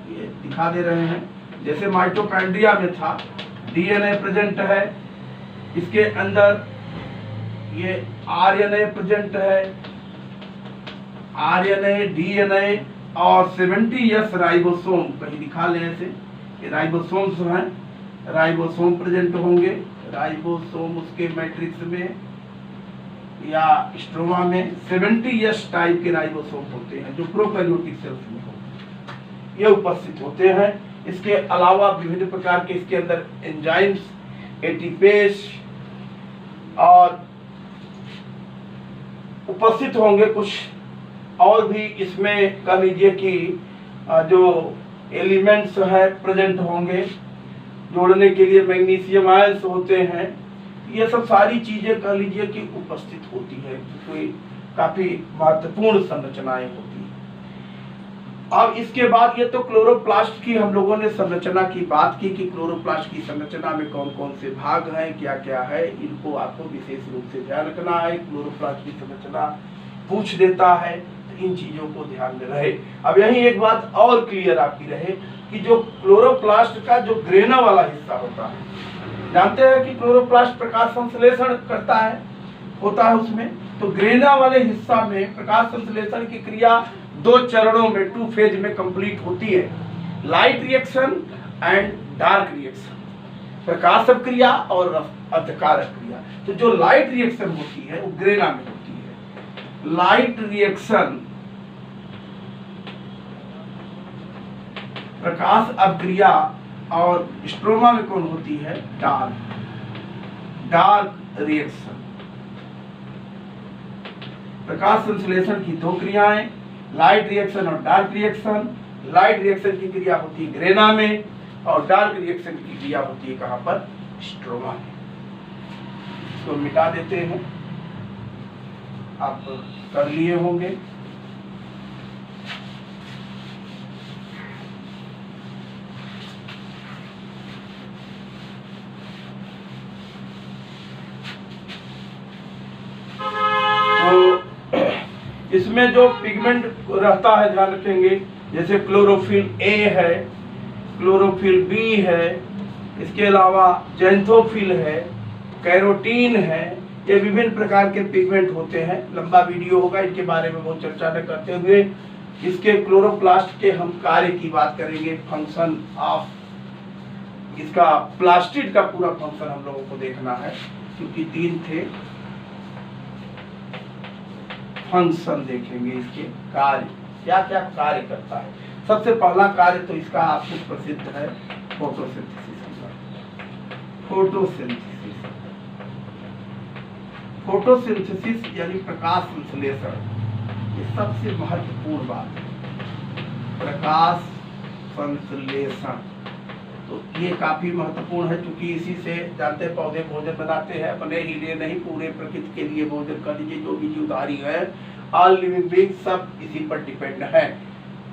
ये दिखा दे रहे हैं, जैसे माइटोकॉन्ड्रिया में था, डीएनए प्रेजेंट है। इसके अंदर ये आरएनए प्रेजेंट है, आरएनए, डीएनए और 70S राइबोसोम, कहीं दिखा ले ऐसे, ये राइबोसोम्स हैं, राइबोसोम प्रेजेंट होंगे। राइबोसोम उसके मैट्रिक्स में या स्ट्रोमा में 70S टाइप के राइबोसोम होते हैं, जो प्रोकैरियोटिक सेल्स में होते हैं, ये उपस्थित होते हैं। इसके अलावा विभिन्न प्रकार के इसके अंदर एंजाइम्स, एटीपेस और उपस्थित होंगे। कुछ और भी इसमें कह लीजिए कि जो एलिमेंट्स हैं प्रेजेंट होंगे, जोड़ने के लिए मैग्नीशियम आयंस होते हैं, ये सब सारी चीजें कह लीजिए कि उपस्थित होती है, कोई काफी महत्वपूर्ण संरचनाएं होती हैं। अब इसके बाद ये तो क्लोरोप्लास्ट की हम लोगों ने संरचना की बात की कि क्लोरोप्लास्ट की संरचना में कौन कौन से भाग हैं, क्या क्या है, इनको आपको विशेष रूप से ध्यान रखना है। क्लोरोप्लास्ट की संरचना पूछ देता है, तो इन चीजों को ध्यान में रहे। अब यही एक बात और क्लियर आपकी रहे कि जो क्लोरोप्लास्ट का जो ग्रेना वाला हिस्सा होता है, जानते हैं कि क्लोरोप्लास्ट प्रकाश संश्लेषण करता है, होता है उसमें, तो ग्रेना वाले हिस्सा में प्रकाश संश्लेषण की क्रिया दो चरणों में, 2 फेज में कंप्लीट होती है, light reaction and dark reaction, प्रकाश क्रिया और अंधकार क्रिया। तो जो लाइट रिएक्शन होती है वो ग्रेना में होती है। लाइट रिएक्शन प्रकाश अभिक्रिया और स्ट्रोमा में कौन होती है? Dark reaction. प्रकाश संश्लेषण की दो क्रियाएं, लाइट रिएक्शन और डार्क रिएक्शन। लाइट रिएक्शन की क्रिया होती है ग्रेना में और डार्क रिएक्शन की क्रिया होती है कहां पर? स्ट्रोमा में। इसको मिटा देते हैं, आप कर लिए होंगे। तो इसमें जो पिगमेंट रहता है ध्यान रखेंगे, जैसे क्लोरोफिल ए है, क्लोरोफिल बी है, इसके अलावा जैंथोफिल है, कैरोटीन है, ये विभिन्न प्रकार के पिगमेंट होते हैं। लंबा वीडियो होगा, इनके बारे में बहुत चर्चा न करते हुए इसके क्लोरोप्लास्ट के हम कार्य की बात करेंगे, फंक्शन ऑफ इसका प्लास्टिड का पूरा फंक्शन हम लोगों को देखना है, क्योंकि 3 थे। फंक्शन देखेंगे, इसके कार्य क्या क्या कार्य करता है। सबसे पहला कार्य तो इसका आपको प्रसिद्ध है, फोटोसिंथेसिस। फोटोसिंथेसिस यानी प्रकाश संश्लेषण, ये सबसे महत्वपूर्ण बात है, प्रकाश संश्लेषण। तो ये काफी महत्वपूर्ण है, क्योंकि इसी से जानते पौधे भोजन बनाते हैं, अपने ही लिए नहीं पूरे प्रकृति के लिए भोजन कर लीजिए। जो भी जीवधारी है, ऑल लिविंग बीइंग, सब इसी पर डिपेंड है,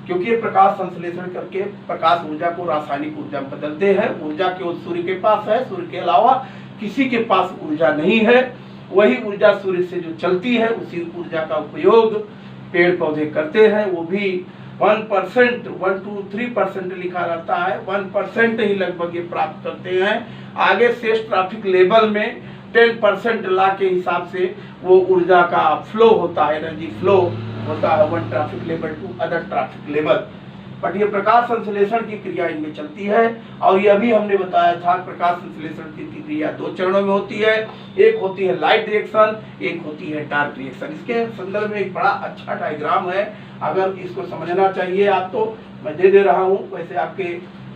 क्योंकि ये प्रकाश संश्लेषण करके प्रकाश ऊर्जा को रासायनिक ऊर्जा में बदलते हैं। ऊर्जा केवल सूर्य के पास है, सूर्य के अलावा किसी के पास ऊर्जा नहीं है। वही ऊर्जा सूर्य से जो चलती है, उसी ऊर्जा का उपयोग पेड़ पौधे करते हैं। वो भी 1%, 1 to 3% लिखा रहता है, 1% ही लगभग ये प्राप्त करते हैं। आगे शेष ट्रैफिक लेवल में 10% ला के हिसाब से वो ऊर्जा का फ्लो होता है, एनर्जी फ्लो होता है, 1 traffic level to other traffic level. But ये प्रकाश संश्लेषण की क्रिया इनमें चलती है, और ये अभी हमने बताया था प्रकाश संश्लेषण की क्रिया 2 चरणों में होती है। एक होती है लाइट रिएक्शन, एक होती है डार्क रिएक्शन। इसके संदर्भ में एक बड़ा अच्छा डायग्राम है, अगर इसको समझना चाहिए आप तो मैं दे रहा हूँ, वैसे आपके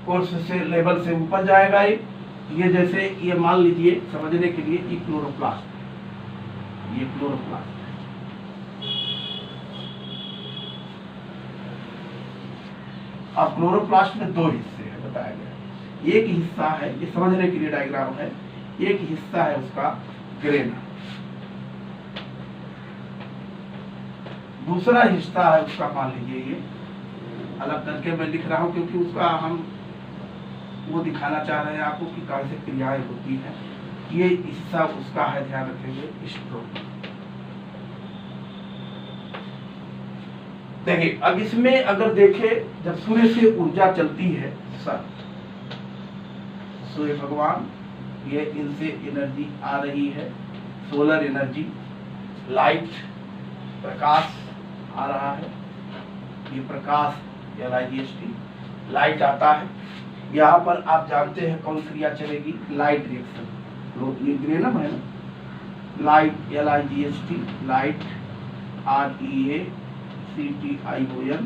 कोर्स से लेवल से ऊपर जाएगा। ये जैसे ये मान लीजिए समझने के लिए, ये क्लोरोप्लास्ट, ये क्लोरोप्लास्ट। अब क्लोरोप्लास्ट में 2 हिस्से हैं बताया गया। एक हिस्सा है, ये समझने के लिए डायग्राम है, एक हिस्सा है उसका ग्रेना, दूसरा हिस्सा है उसका, मान लीजिए ये अलग करके मैं लिख रहा हूं, क्योंकि उसका हम वो दिखाना चाह रहे हैं आपको कि कैसे क्रियाएं होती हैं। ये हिस्सा उसका है, ध्यान रखेंगे, स्ट्रोमा। देखिए अब इसमें अगर देखें, जब सूर्य से ऊर्जा चलती है, सूर्य भगवान, ये इनसे एनर्जी आ रही है, सोलर एनर्जी, लाइट, प्रकाश आ रहा है, ये प्रकाश LIGHT, लाइट आता है। यहाँ पर आप जानते हैं कौन क्रिया चलेगी? Light reaction. ये ग्रेनम है ना, लाइट LIGHT, लाइट REACTION,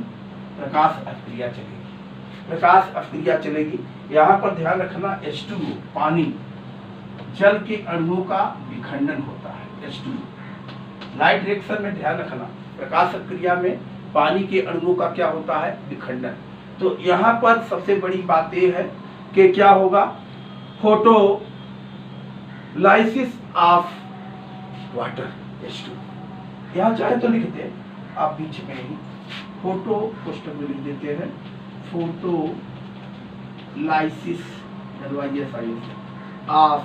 प्रकाश अभिक्रिया चलेगी। प्रकाश अभिक्रिया चलेगी। यहाँ पर ध्यान रखना, H2O, पानी, जल के अणुओं का विखंडन होता है, H2O। लाइट रिएक्शन में ध्यान रखना, प्रकाश अभिक्रिया में पानी के अणुओं का क्या होता है? विखंडन। तो यहाँ पर सबसे बड़ी बात यह है कि क्या होगा? Photo lysis of water, H2। यहाँ चाहे तो लिखते हैं आप बीच में ही, फोटो पुस्तक में लिख देते हैं, photo lysis of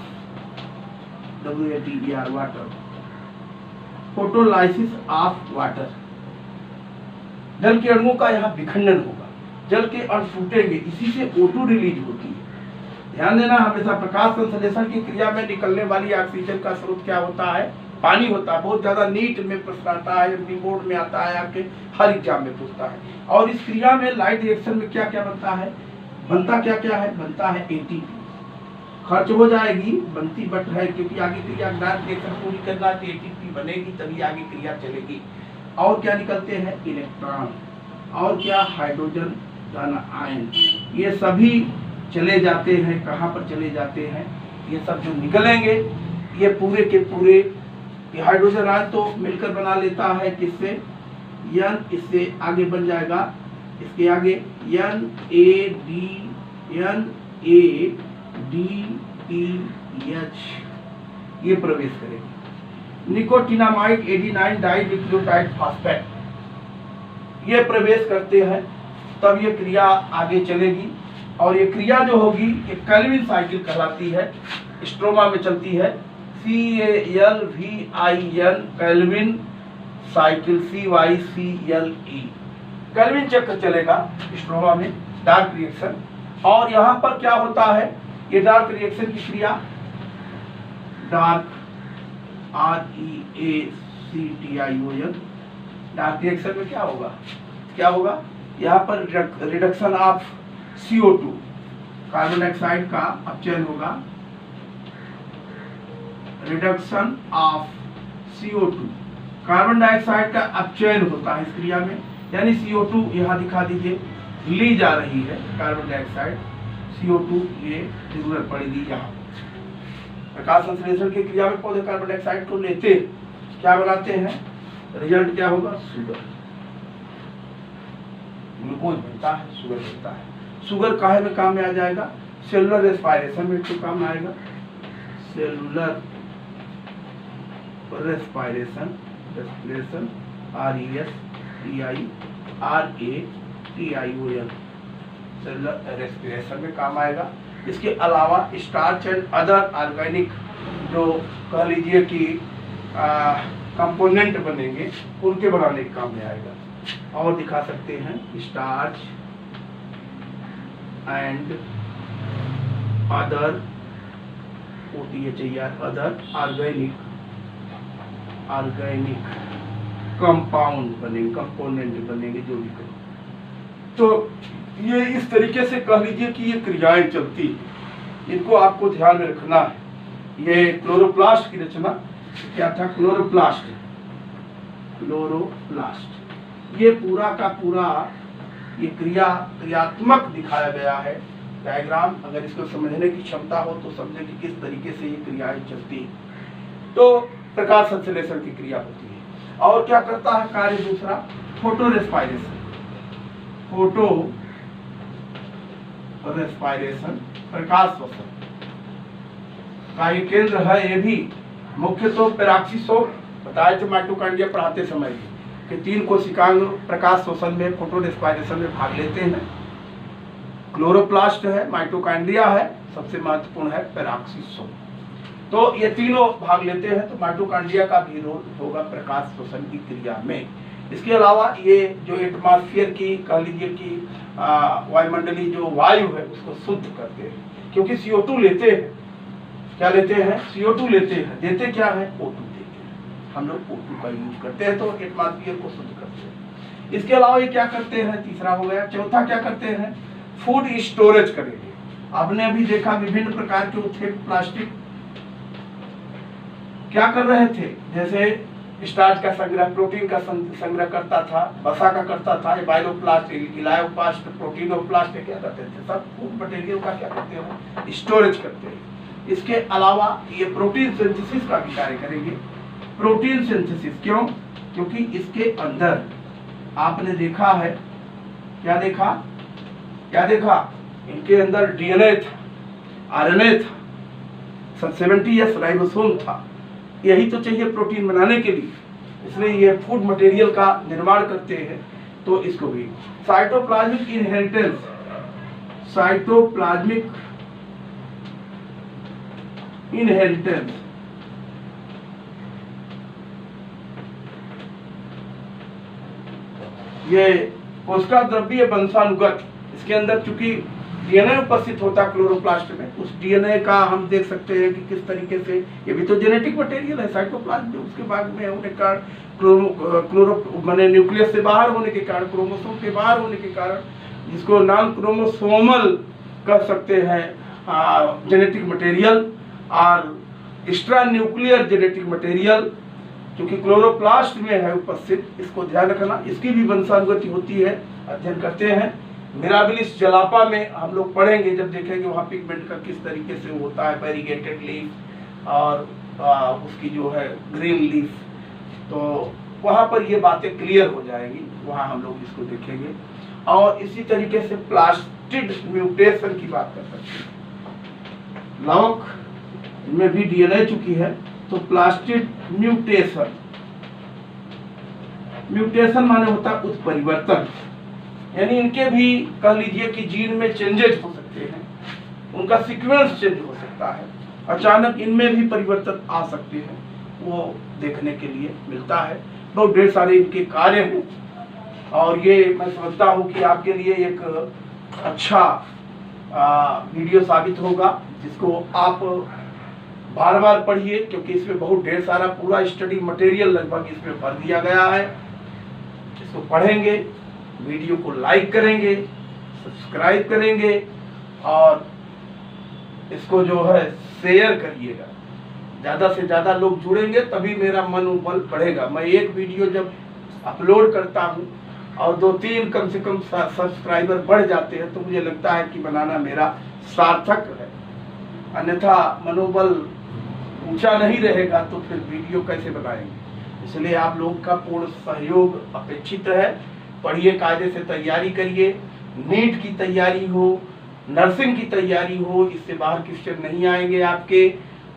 WATER, water, photolysis of water. जल के अणुओं का यहाँ विखंडन होगा, जल के अणु टूटेंगे, इसी से O2 रिलीज होती है। ध्यान देना, हमेशा प्रकाश संश्लेषण की क्रिया में निकलने वाली ऑक्सीजन का स्रोत क्या होता है? पानी होता है, बहुत ज्यादा नीट में प्रश्न आता है, एमपी बोर्ड में आता है, आपके हर एग्जाम में पूछता है। और इस क्रिया में लाइट रिएक्शन में क्या क्या बनता है, बनता क्या क्या है, बनता है एटीपी। खर्च हो जाएगी, बनती बट है, क्योंकि आगे क्रिया डार्क रिएक्शन पूरी करना है, एटीपी बनेगी तभी आगे क्रिया चलेगी। और क्या निकलते हैं, इलेक्ट्रॉन, और क्या, हाइड्रोजन धन आयन, ये सभी चले जाते हैं, कहाँ पर चले जाते हैं, ये सब जो निकलेंगे ये पूरे के पूरे, ये हाइड्रोजन आयन तो मिलकर बना लेता है किससे, एन, इससे आगे बन जाएगा, इसके आगे N A D P H, ये प्रवेश करेगी। निकोटिनामाइड एडिनाइन डाइन्यूक्लियोटाइड फास्फेट, ये प्रवेश करते हैं, तब ये क्रिया आगे चलेगी। और ये क्रिया जो होगी ये कैल्विन साइकिल कहलाती है, स्ट्रोमा में चलती है, CALVIN, Calvin cycle, CYCLE, Calvin चक्र चलेगा स्ट्रोमा में, डार्क रिएक्शन। और यहाँ पर क्या होता है, ये डार्क रिएक्शन की क्रिया, डार्क REACTION, डार्क रिएक्शन में क्या होगा, क्या होगा, यहाँ पर reduction of CO2, carbon dioxide का अपचयन होगा, reduction of CO2, carbon dioxide का अपचयन होता है इस क्रिया में, यानी CO2 यहाँ दिखा दीजिए, ली जा रही है कार्बन डाइऑक्साइड, CO2 ये जरूरत पड़ेगी यहाँ। प्रकाश संश्लेषण की क्रिया में पौधे कार्बन डाइऑक्साइड को लेते क्या बनाते हैं, रिजल्ट क्या होगा, शुगर, ग्लूकोज बनता है, शुगर बनता है। शुगर काहे में काम में आ जाएगा, सेलुलर रेस्पिरेशन में तो काम आएगा, cellular respiration, respiration RESPIRATION, cellular respiration में काम आएगा। इसके अलावा स्टार्च एंड अदर ऑर्गेनिक जो कह लीजिए कि कंपोनेंट बनेंगे, उनके बनाने के काम में आएगा। और दिखा सकते हैं, starch and other OTHER, other organic compound बनेंगे, कंपोनेंट बनेंगे, जो भी करें। तो ये इस तरीके से कह लीजिए कि ये क्रियाएं चलती, इनको आपको ध्यान में रखना है। ये क्लोरोप्लास्ट की रचना क्या था, क्लोरोप्लास्ट, ये पूरा का पूरा ये क्रियात्मक दिखाया गया है डायग्राम। अगर इसको समझने की क्षमता हो तो समझे कि किस तरीके से ये क्रियाएं चलती है। तो प्रकाश संश्लेषण की क्रिया होती है। और क्या करता है कार्य दूसरा, फोटो रेस्पिरेशन, फोटो रेस्पिरेशन, प्रकाश श्वसन का ये केंद्र है। ये भी मुख्य तो पेराक्सीसोम बताए थे माइटोकॉन्ड्रिया पढ़ाते समय कि 3 कोशिकांग प्रकाश श्वसन में, फोटो रेस्पिरेशन में भाग लेते हैं। क्लोरोप्लास्ट है, माइटोकॉन्ड्रिया है, सबसे महत्वपूर्ण है पेराक्सीसोम। तो ये तीनों भाग लेते हैं। तो माइटोकॉन्ड्रिया का भी रोल होगा प्रकाश श्वसन की क्रिया में। इसके अलावा ये जो एटमॉस्फेयर की कह लीजिए कि वायुमंडलीय जो वायु है उसको शुद्ध करते हैं, क्योंकि CO2 लेते हैं। क्या लेते हैं, CO2 लेते हैं, देते क्या है, O2 देते हैं। हम लोग O2 का यूज करते हैं, तो एटमॉस्फेयर को शुद्ध करते हैं। इसके अलावा ये क्या करते हैं, तीसरा हो गया। चौथा क्या करते हैं, फूड स्टोरेज करेंगे। आपने अभी देखा विभिन्न प्रकार के थे प्लास्टिक, क्या कर रहे थे, जैसे स्टार्च का संग्रह, प्रोटीन का संग्रह करता था, वसा का करता था, बायोप्लास्ट, इलायोप्लास्ट, प्रोटीनोप्लास्ट, क्या करते थे, सब फूड मटेरियल का क्या करते हैं, स्टोरेज करते हैं। इसके अलावा ये प्रोटीन सिंथेसिस का भी कार्य करेंगे। प्रोटीन सिंथेसिस क्यों, क्योंकि इसके अंदर आपने देखा है, क्या देखा, इनके अंदर DNA था, RNA था, 70S राइबोसोम था। यही तो चाहिए प्रोटीन बनाने के लिए, इसलिए ये फूड मटेरियल का निर्माण करते हैं। तो इसको भी साइटोप्लाज्मिक इनहेरिटेंस, साइटोप्लाज्मिक इनहेरिटेंस, ये कोशिका द्रव्य वंशानुगत, इसके अंदर चूंकि डीएनए उपस्थित होता है क्लोरोप्लास्ट में, उस डीएनए का हम देख सकते हैं कि किस तरीके से, ये भी तो जेनेटिक मटेरियल है साइटोप्लाज्म जो, उसके बाद में होने के कारण क्लोरो माने न्यूक्लियस से बाहर होने के कारण, क्रोमोसोम के बाहर होने के कारण, जिसको नॉन क्रोमोसोमल कह सकते हैं जेनेटिक मटेरियल, और एक्स्ट्रा न्यूक्लियर जेनेटिक मटेरियल क्योंकि क्लोरोप्लास्ट में है उपस्थित, इसको ध्यान रखना। इसकी भी वंशानुगति होती है, अध्ययन करते हैं। मिराबिलिस जलापा में हम लोग पढ़ेंगे, जब देखेंगे वहाँ पिगमेंट का किस तरीके से होता है, वेरीगेटेड लीफ और उसकी जो है ग्रीन लीफ, तो वहाँ पर ये बातें क्लियर हो जाएंगी, वहाँ हम लोग इसको देखेंगे। और इसी तरीके से प्लास्टिड म्यूटेशन की बात कर सकते हैं। लवक में भी डीएनए चुकी है, तो प्लास्टिड म्यूटेशन, म्यूटेशन माने होता है उत्परिवर्तन, यानी इनके भी कह लीजिए कि जीन में चेंजेस हो सकते हैं, उनका सीक्वेंस चेंज हो सकता है, अचानक इनमें भी परिवर्तन आ सकते हैं, वो देखने के लिए मिलता है। बहुत ढेर सारे इनके कार्य हैं और ये मैं समझता हूँ कि आपके लिए एक अच्छा वीडियो साबित होगा, जिसको आप बार बार पढ़िए, क्योंकि इसमें बहुत ढेर सारा पूरा स्टडी मटेरियल लगभग इसमें भर दिया गया है। इसको पढ़ेंगे, वीडियो को लाइक करेंगे, सब्सक्राइब करेंगे और इसको जो है शेयर करिएगा। ज़्यादा से ज़्यादा लोग जुड़ेंगे तभी मेरा मनोबल बढ़ेगा। मैं एक वीडियो जब अपलोड करता हूँ और 2-3 कम से कम सब्सक्राइबर बढ़ जाते हैं तो मुझे लगता है कि बनाना मेरा सार्थक है, अन्यथा मनोबल ऊंचा नहीं रहेगा तो फिर वीडियो कैसे बनाएंगे। इसलिए आप लोगों का पूर्ण सहयोग अपेक्षित है। पढ़िए, कायदे से तैयारी करिए, नीट की तैयारी हो, नर्सिंग की तैयारी हो, इससे बाहर क्वेश्चन नहीं आएंगे आपके।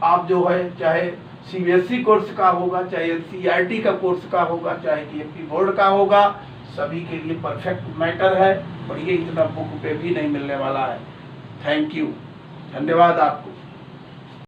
आप जो है चाहे सीबीएसई कोर्स का होगा, चाहे एनसीईआरटी का कोर्स का होगा, चाहे डीएमपी बोर्ड का होगा, सभी के लिए परफेक्ट मैटर है। पढ़िए, इतना बुक पे भी नहीं मिलने वाला है। थैंक यू, धन्यवाद आपको।